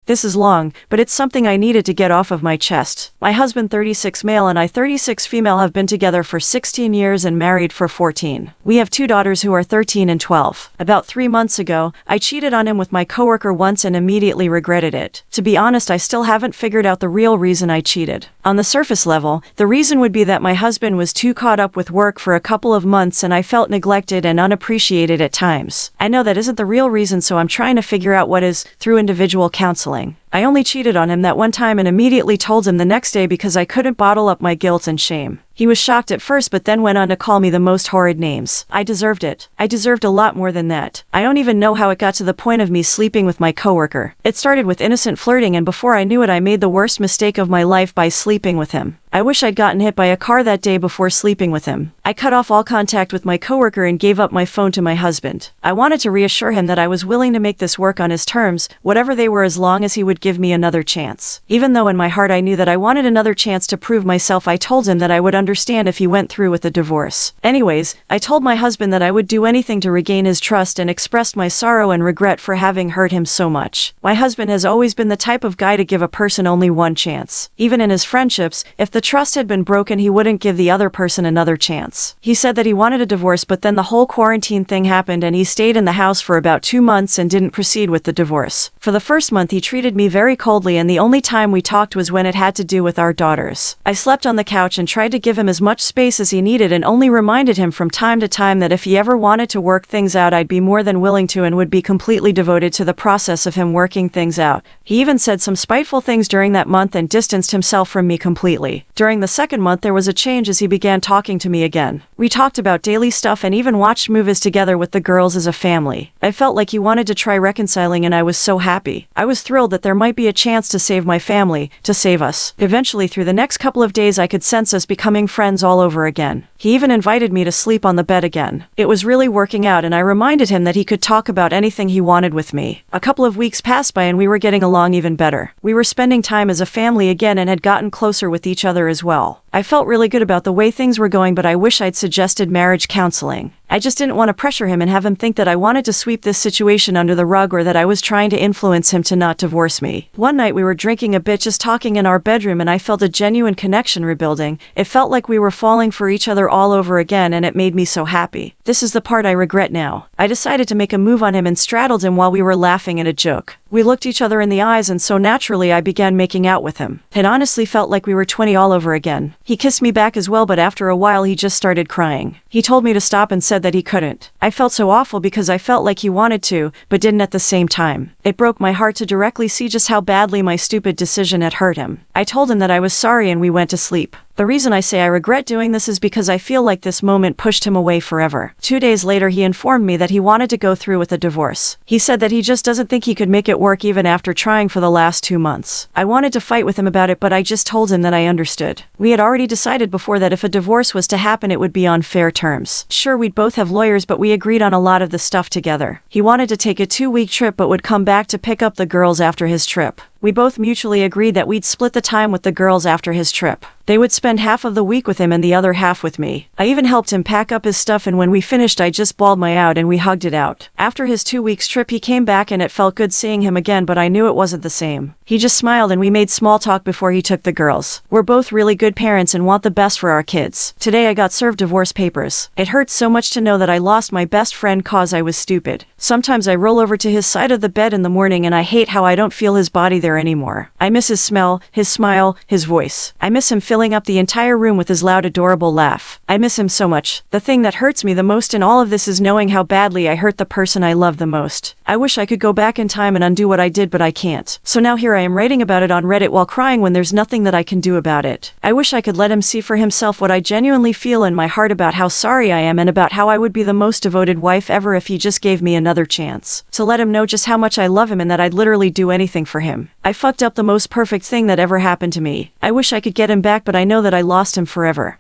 This is long, but it's something I needed to get off of my chest. My husband, 36 male, and I, 36 female, have been together for 16 years and married for 14. We have 2 daughters who are 13 and 12. About 3 months ago, I cheated on him with my coworker once and immediately regretted it. To be honest, I still haven't figured out the real reason I cheated. On the surface level, the reason would be that my husband was too caught up with work for a couple of months and I felt neglected and unappreciated at times. I know that isn't the real reason, so I'm trying to figure out what is through individual counseling. I only cheated on him that one time and immediately told him the next day because I couldn't bottle up my guilt and shame. He was shocked at first but then went on to call me the most horrid names. I deserved it. I deserved a lot more than that. I don't even know how it got to the point of me sleeping with my coworker. It started with innocent flirting and before I knew it I made the worst mistake of my life by sleeping with him. I wish I'd gotten hit by a car that day before sleeping with him. I cut off all contact with my coworker and gave up my phone to my husband. I wanted to reassure him that I was willing to make this work on his terms, whatever they were, as long as he would give me another chance. Even though in my heart I knew that I wanted another chance to prove myself, I told him that I would understand if he went through with the divorce. Anyways, I told my husband that I would do anything to regain his trust and expressed my sorrow and regret for having hurt him so much. My husband has always been the type of guy to give a person only one chance. Even in his friendships, if the trust had been broken, he wouldn't give the other person another chance. He said that he wanted a divorce, but then the whole quarantine thing happened and he stayed in the house for about 2 months and didn't proceed with the divorce. For the first month he treated me very coldly and the only time we talked was when it had to do with our daughters. I slept on the couch and tried to give him as much space as he needed and only reminded him from time to time that if he ever wanted to work things out I'd be more than willing to and would be completely devoted to the process of him working things out. He even said some spiteful things during that month and distanced himself from me completely. During the second month there was a change as he began talking to me again. We talked about daily stuff and even watched movies together with the girls as a family. I felt like he wanted to try reconciling and I was so happy. I was thrilled that there might be a chance to save my family, to save us. Eventually, through the next couple of days I could sense us becoming friends all over again. He even invited me to sleep on the bed again. It was really working out and I reminded him that he could talk about anything he wanted with me. A couple of weeks passed by and we were getting along even better. We were spending time as a family again and had gotten closer with each other as well. I felt really good about the way things were going, but I wish I'd suggested marriage counseling. I just didn't want to pressure him and have him think that I wanted to sweep this situation under the rug or that I was trying to influence him to not divorce me. One night we were drinking a bit, just talking in our bedroom, and I felt a genuine connection rebuilding. It felt like we were falling for each other all over again and it made me so happy. This is the part I regret now. I decided to make a move on him and straddled him while we were laughing at a joke. We looked each other in the eyes and so naturally I began making out with him. It honestly felt like we were 20 all over again. He kissed me back as well, but after a while he just started crying. He told me to stop and said that he couldn't. I felt so awful because I felt like he wanted to, but didn't at the same time. It broke my heart to directly see just how badly my stupid decision had hurt him. I told him that I was sorry and we went to sleep. The reason I say I regret doing this is because I feel like this moment pushed him away forever. 2 days later he informed me that he wanted to go through with a divorce. He said that he just doesn't think he could make it work even after trying for the last 2 months. I wanted to fight with him about it, but I just told him that I understood. We had already decided before that if a divorce was to happen it would be on fair terms. Sure, we'd both have lawyers, but we agreed on a lot of the stuff together. He wanted to take a 2-week trip but would come back to pick up the girls after his trip. We both mutually agreed that we'd split the time with the girls after his trip. They would spend half of the week with him and the other half with me. I even helped him pack up his stuff, and when we finished I just bawled my out and we hugged it out. After his 2 weeks trip he came back and it felt good seeing him again, but I knew it wasn't the same. He just smiled and we made small talk before he took the girls. We're both really good parents and want the best for our kids. Today I got served divorce papers. It hurts so much to know that I lost my best friend cause I was stupid. Sometimes I roll over to his side of the bed in the morning and I hate how I don't feel his body there anymore. I miss his smell, his smile, his voice. I miss him filling up the entire room with his loud, adorable laugh. I miss him so much. The thing that hurts me the most in all of this is knowing how badly I hurt the person I love the most. I wish I could go back in time and undo what I did, but I can't. So now here I am writing about it on Reddit while crying when there's nothing that I can do about it. I wish I could let him see for himself what I genuinely feel in my heart about how sorry I am and about how I would be the most devoted wife ever if he just gave me another chance. To let him know just how much I love him and that I'd literally do anything for him. I fucked up the most perfect thing that ever happened to me. I wish I could get him back, but I know that I lost him forever.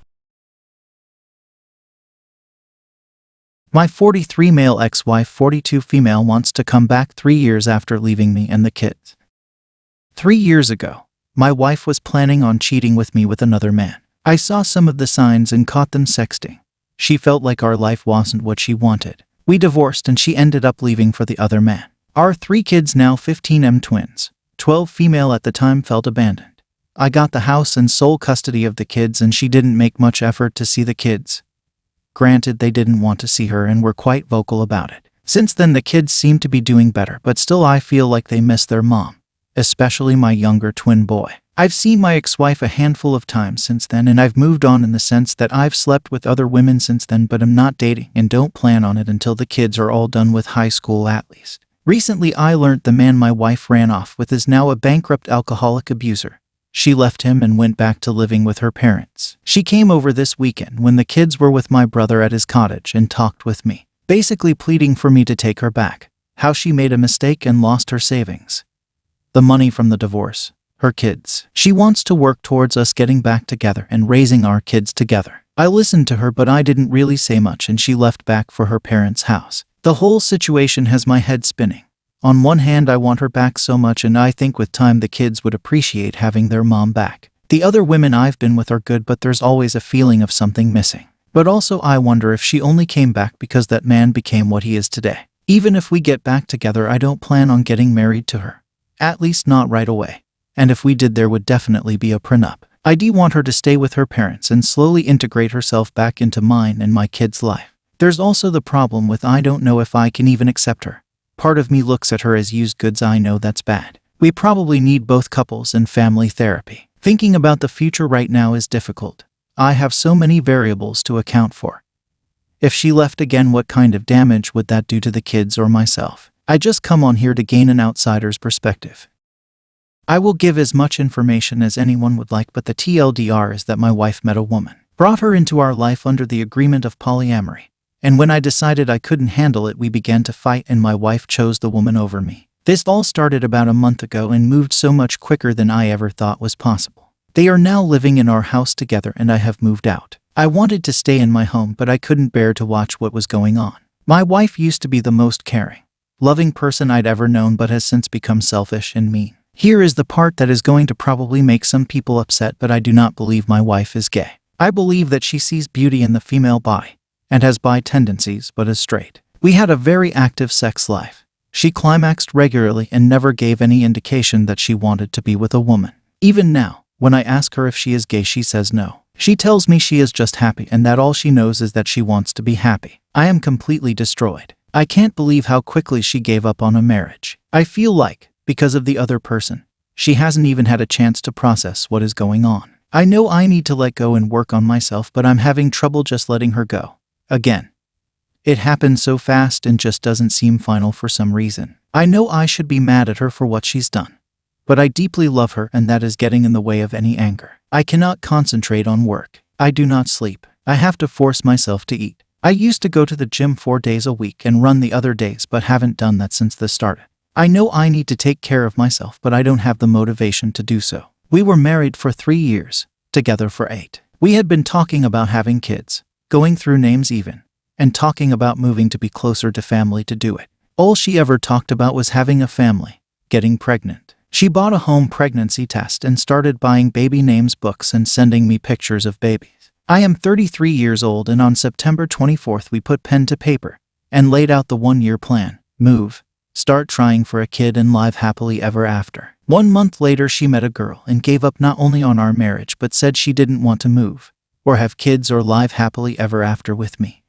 My 43 male ex-wife, 42 female, wants to come back 3 years after leaving me and the kids. 3 years ago, my wife was planning on cheating with me with another man. I saw some of the signs and caught them sexting. She felt like our life wasn't what she wanted. We divorced and she ended up leaving for the other man. Our 3 kids, now 15M twins. 12 female at the time felt abandoned. I got the house and sole custody of the kids and she didn't make much effort to see the kids. Granted, they didn't want to see her and were quite vocal about it. Since then the kids seem to be doing better, but still I feel like they miss their mom, especially my younger twin boy. I've seen my ex-wife a handful of times since then, and I've moved on in the sense that I've slept with other women since then, but I'm not dating and don't plan on it until the kids are all done with high school at least. Recently I learned the man my wife ran off with is now a bankrupt alcoholic abuser. She left him and went back to living with her parents. She came over this weekend when the kids were with my brother at his cottage and talked with me, basically pleading for me to take her back, how she made a mistake and lost her savings, the money from the divorce, her kids. She wants to work towards us getting back together and raising our kids together. I listened to her, but I didn't really say much, and she left back for her parents' house. The whole situation has my head spinning. On one hand, I want her back so much, and I think with time the kids would appreciate having their mom back. The other women I've been with are good, but there's always a feeling of something missing. But also I wonder if she only came back because that man became what he is today. Even if we get back together, I don't plan on getting married to her. At least not right away. And if we did, there would definitely be a prenup. I do want her to stay with her parents and slowly integrate herself back into mine and my kids' life. There's also the problem with I don't know if I can even accept her. Part of me looks at her as used goods. I know that's bad. We probably need both couples and family therapy. Thinking about the future right now is difficult. I have so many variables to account for. If she left again, what kind of damage would that do to the kids or myself? I just come on here to gain an outsider's perspective. I will give as much information as anyone would like, but the TLDR is that my wife met a woman, brought her into our life under the agreement of polyamory. And when I decided I couldn't handle it, we began to fight and my wife chose the woman over me. This all started about a month ago and moved so much quicker than I ever thought was possible. They are now living in our house together and I have moved out. I wanted to stay in my home, but I couldn't bear to watch what was going on. My wife used to be the most caring, loving person I'd ever known, but has since become selfish and mean. Here is the part that is going to probably make some people upset, but I do not believe my wife is gay. I believe that she sees beauty in the female body and has bi tendencies, but is straight. We had a very active sex life. She climaxed regularly and never gave any indication that she wanted to be with a woman. Even now, when I ask her if she is gay, she says no. She tells me she is just happy and that all she knows is that she wants to be happy. I am completely destroyed. I can't believe how quickly she gave up on a marriage. I feel like, because of the other person, she hasn't even had a chance to process what is going on. I know I need to let go and work on myself, but I'm having trouble just letting her go. Again. It happened so fast and just doesn't seem final for some reason. I know I should be mad at her for what she's done, but I deeply love her and that is getting in the way of any anger. I cannot concentrate on work. I do not sleep. I have to force myself to eat. I used to go to the gym 4 days a week and run the other days, but haven't done that since this started. I know I need to take care of myself, but I don't have the motivation to do so. We were married for 3 years, together for 8. We had been talking about having kids, going through names even, and talking about moving to be closer to family to do it. All she ever talked about was having a family, getting pregnant. She bought a home pregnancy test and started buying baby names books and sending me pictures of babies. I am 33 years old and on September 24th we put pen to paper and laid out the 1-year plan: move, start trying for a kid, and live happily ever after. 1 month later she met a girl and gave up not only on our marriage but said she didn't want to move or have kids or live happily ever after with me.